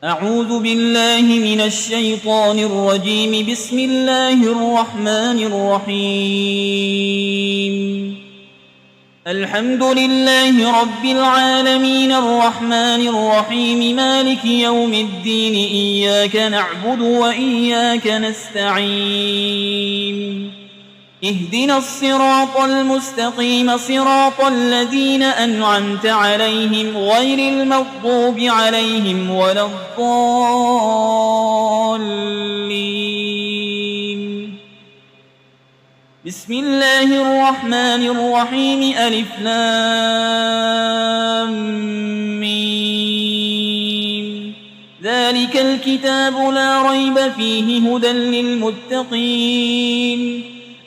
أعوذ بالله من الشيطان الرجيم. بسم الله الرحمن الرحيم. الحمد لله رب العالمين الرحمن الرحيم مالك يوم الدين. إياك نعبد وإياك نستعين. اهدنا الصراط المستقيم صراط الذين أنعمت عليهم غير المغضوب عليهم ولا الضالين. بسم الله الرحمن الرحيم. ألف لام ميم. ذلك الكتاب لا ريب فيه هدى للمتقين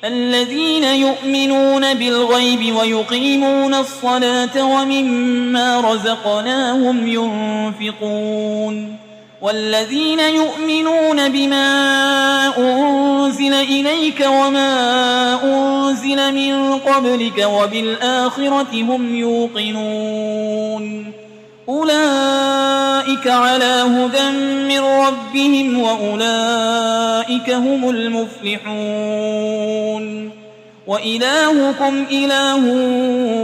الذين يؤمنون بالغيب ويقيمون الصلاة ومما رزقناهم ينفقون والذين يؤمنون بما أنزل إليك وما أنزل من قبلك وبالآخرة هم يوقنون أولئك على هدى من ربهم وأولئك هم المفلحون. وإلهكم إله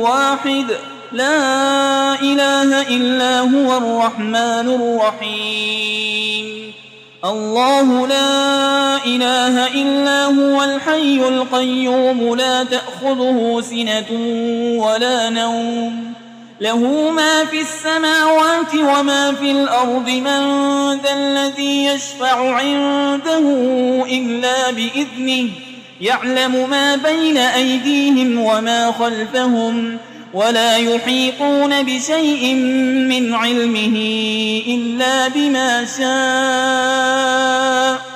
واحد لا إله إلا هو الرحمن الرحيم. الله لا إله إلا هو الحي القيوم لا تأخذه سنة ولا نوم له ما في السماوات وما في الأرض. من ذا الذي يشفع عنده إلا بإذنه يعلم ما بين أيديهم وما خلفهم ولا يحيطون بشيء من علمه إلا بما شاء.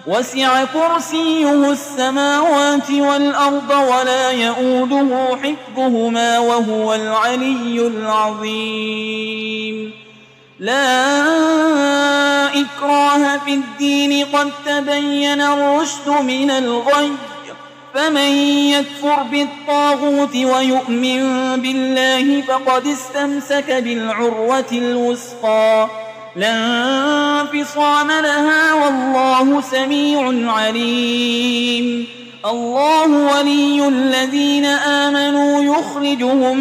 وسع كرسيه السماوات والأرض ولا يؤوده حفظهما وهو العلي العظيم. لا إكراه في الدين قد تبين الرشد من الغي. فمن يكفر بالطاغوت ويؤمن بالله فقد استمسك بالعروة الوثقى لا انفصام لها والله سميع عليم. الله ولي الذين آمنوا يخرجهم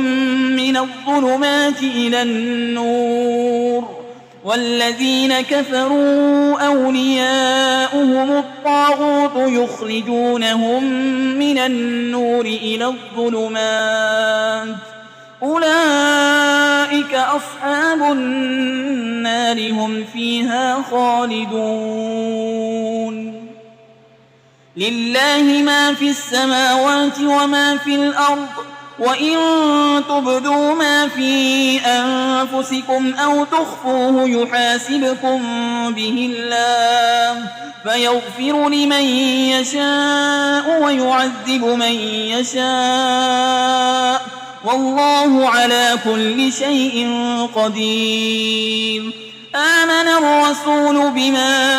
من الظلمات إلى النور والذين كفروا أولياؤهم الطاغوت يخرجونهم من النور إلى الظلمات أولئك أصحاب النار هم فيها خالدون. لله ما في السماوات وما في الأرض وإن تبدوا ما في أنفسكم أو تخفوه يحاسبكم به الله فيغفر لمن يشاء ويعذب من يشاء والله على كل شيء قدير. آمن الرسول بما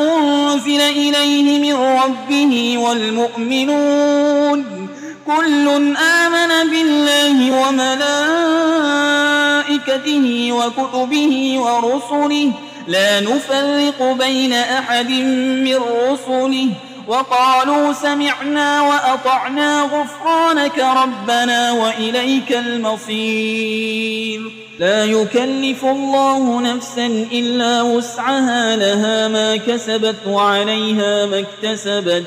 أنزل إليه من ربه والمؤمنون كل آمن بالله وملائكته وكتبه ورسله لا نفرق بين أحد من رسله وقالوا سمعنا وأطعنا غفرانك ربنا وإليك المصير. لا يكلف الله نفسا إلا وسعها لها ما كسبت وعليها ما اكتسبت.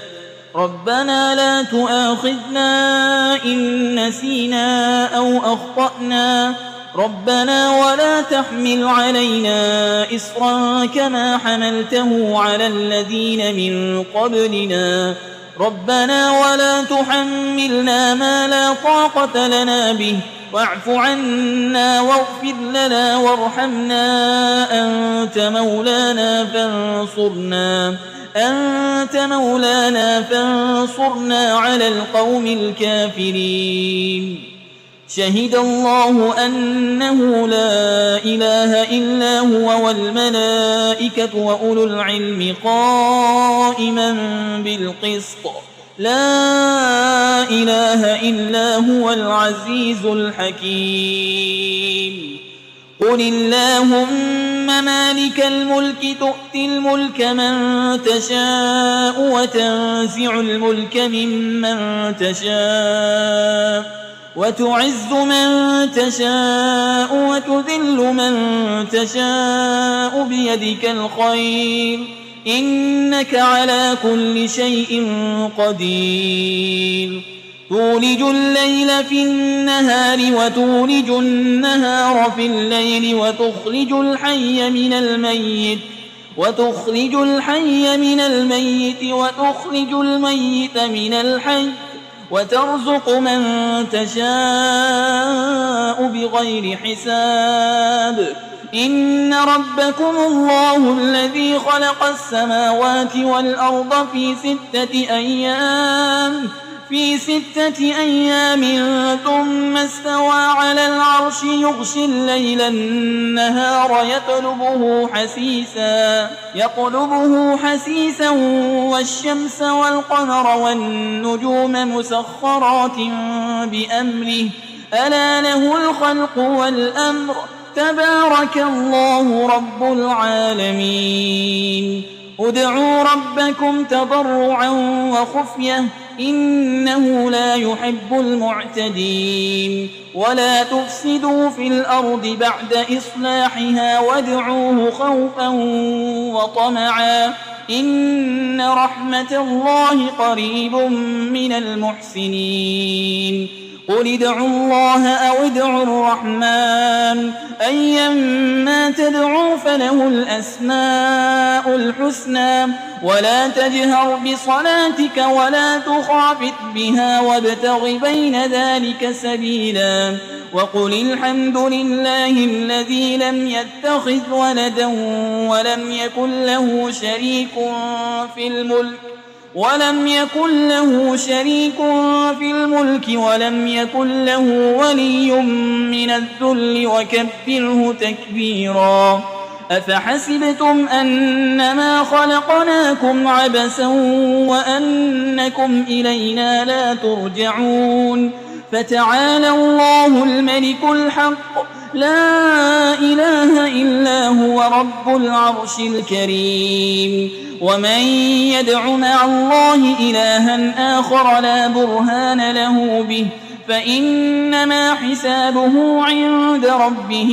ربنا لا تؤاخذنا إن نسينا أو أخطأنا ربنا ولا تحمل علينا إصرا كما حملته على الذين من قبلنا ربنا ولا تحملنا ما لا طاقة لنا به واعف عنا واغفر لنا وارحمنا أنت مولانا فانصرنا على القوم الكافرين. شهد الله أنه لا إله إلا هو والملائكة وأولو العلم قائما بالقسط لا إله إلا هو العزيز الحكيم. قل اللهم مالك الملك تؤتي الملك من تشاء وتنزع الملك ممن تشاء وتعز من تشاء وتذل من تشاء بيدك الخير إنك على كل شيء قدير تولج الليل في النهار وتولج النهار في الليل وتخرج الحي من الميت وتخرج الميت من الحي وترزق من تشاء بغير حساب إن ربكم الله الذي خلق السماوات والأرض في 6 أيام ثم استوى على العرش يغشي الليل النهار يطلبه حسيسا والشمس والقمر والنجوم مسخرات بأمره ألا له الخلق والأمر تبارك الله رب العالمين ادعوا ربكم تضرعا وخفية إنه لا يحب المعتدين ولا تفسدوا في الأرض بعد إصلاحها وادعوه خوفا وطمعا إن رحمة الله قريب من المحسنين قل ادعوا الله أو ادعوا الرحمن أيما تدعوا فله الأسماء الحسنى ولا تجهر بصلاتك ولا تخافت بها وابتغ بين ذلك سبيلا وقل الحمد لله الذي لم يتخذ ولدا ولم يكن له شريك في الملك ولم يكن له ولي من الذل وكبره تكبيرا أفحسبتم أنما خلقناكم عبثا وأنكم إلينا لا ترجعون فتعالى الله الملك الحق لا إله إلا هو رب العرش الكريم ومن يدع مع الله إلها آخر لا برهان له به فإنما حسابه عند ربه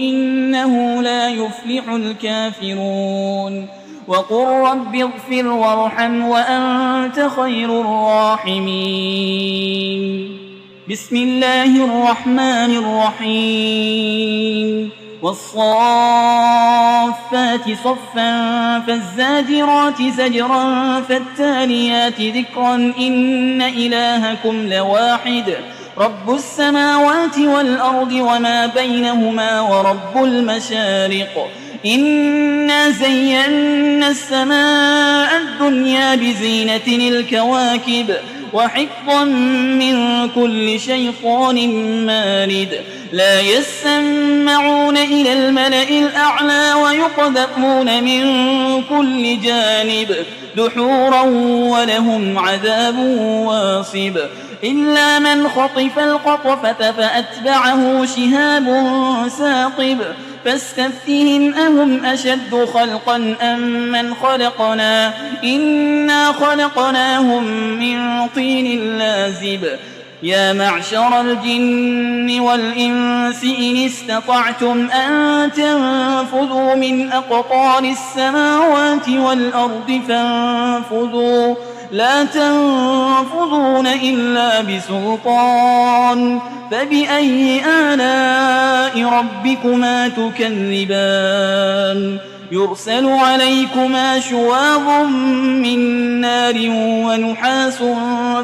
إنه لا يفلح الكافرون وقل رب اغفر وارحم وأنت خير الراحمين بسم الله الرحمن الرحيم والصافات صفا فالزاجرات زجرا فالتاليات ذكرا إن إلهكم لواحد رب السماوات والأرض وما بينهما ورب المشارق إنا زينا السماء الدنيا بزينة الكواكب وحفظا من كل شيطان مارد لا يسمعون إلى الملأ الأعلى ويقذفون من كل جانب دحورا ولهم عذاب واصب إلا من خطف الخطفة فأتبعه شهاب ثاقب فاستفتهم أهم أشد خلقا أم من خلقنا إنا خلقناهم من طين لازب يا معشر الجن والإنس إن استطعتم أن تنفذوا من أقطار السماوات والأرض فانفذوا لا تنفذون إلا بسلطان فبأي آلاء ربكما تكذبان يرسل عليكما شواظ من نار ونحاس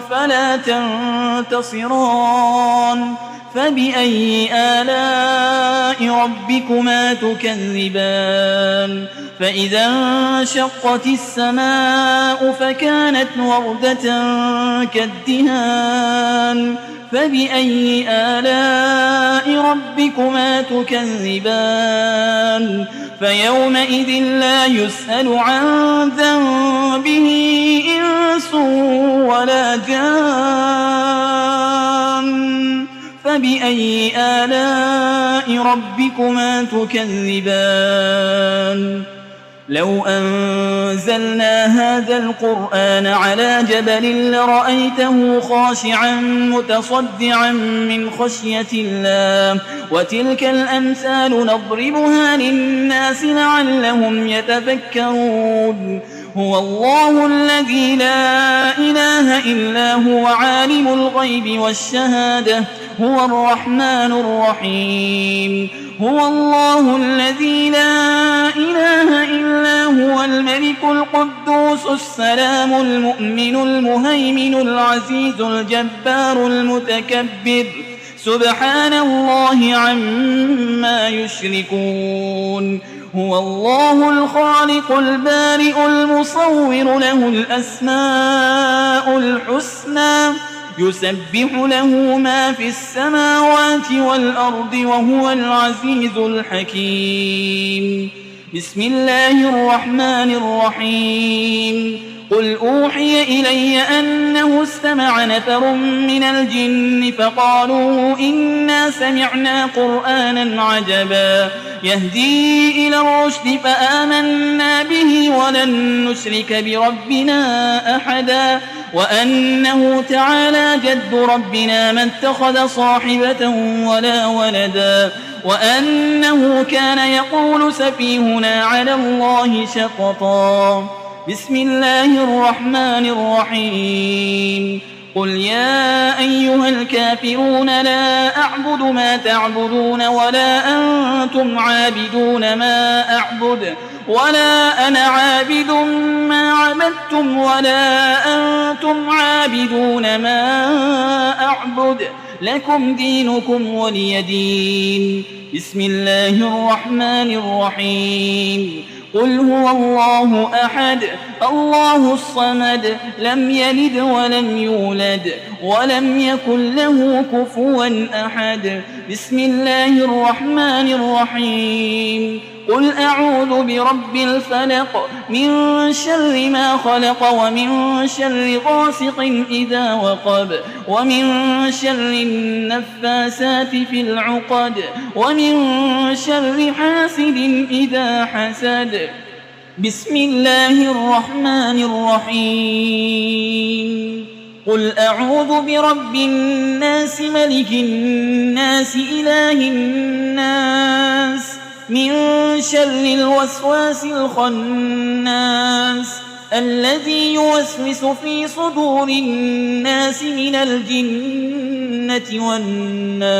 فلا تنتصران فبأي آلاء ربكما تكذبان فإذا انشقت السماء فكانت وردة كالدهان فبأي آلاء ربكما تكذبان فيومئذ لا يسأل عن ذنبه إنس ولا جان فبأي آلاء ربكما تكذبان لو أنزلنا هذا القرآن على جبل لرأيته خاشعا متصدعا من خشية الله وتلك الأمثال نضربها للناس لعلهم يتفكرون هو الله الذي لا إله إلا هو عالم الغيب والشهادة هو الرحمن الرحيم هو الله الذي لا إله إلا هو الملك القدوس السلام المؤمن المهيمن العزيز الجبار المتكبر سبحان الله عما يشركون هو الله الخالق البارئ المصور له الأسماء الحسنى يسبح له ما في السماوات والأرض وهو العزيز الحكيم بسم الله الرحمن الرحيم قل أوحي إلي أنه استمع نفر من الجن فقالوا إنا سمعنا قرآنا عجبا يهدي إلى الرشد فآمنا به ولن نشرك بربنا أحدا وأنه تعالى جد ربنا ما اتخذ صاحبة ولا ولدا وأنه كان يقول سفيهنا على الله شططا بسم الله الرحمن الرحيم قل يا أيها الكافرون لا أعبد ما تعبدون ولا أنتم عابدون ما أعبد ولا أنا عابد ما عبدتم ولا أنتم عابدون ما أعبد لكم دينكم ولي دين بسم الله الرحمن الرحيم قل هو الله أحد الله الصمد لم يلد ولم يولد ولم يكن له كفوا أحد بسم الله الرحمن الرحيم قل أعوذ برب الفلق من شر ما خلق ومن شر غاسق إذا وقب ومن شر النفاسات في العقد ومن شر حاسد إذا حسد بسم الله الرحمن الرحيم قل أعوذ برب الناس ملك الناس إله الناس من شر الوسواس الخناس الذي يوسوس في صدور الناس من الجنة والناس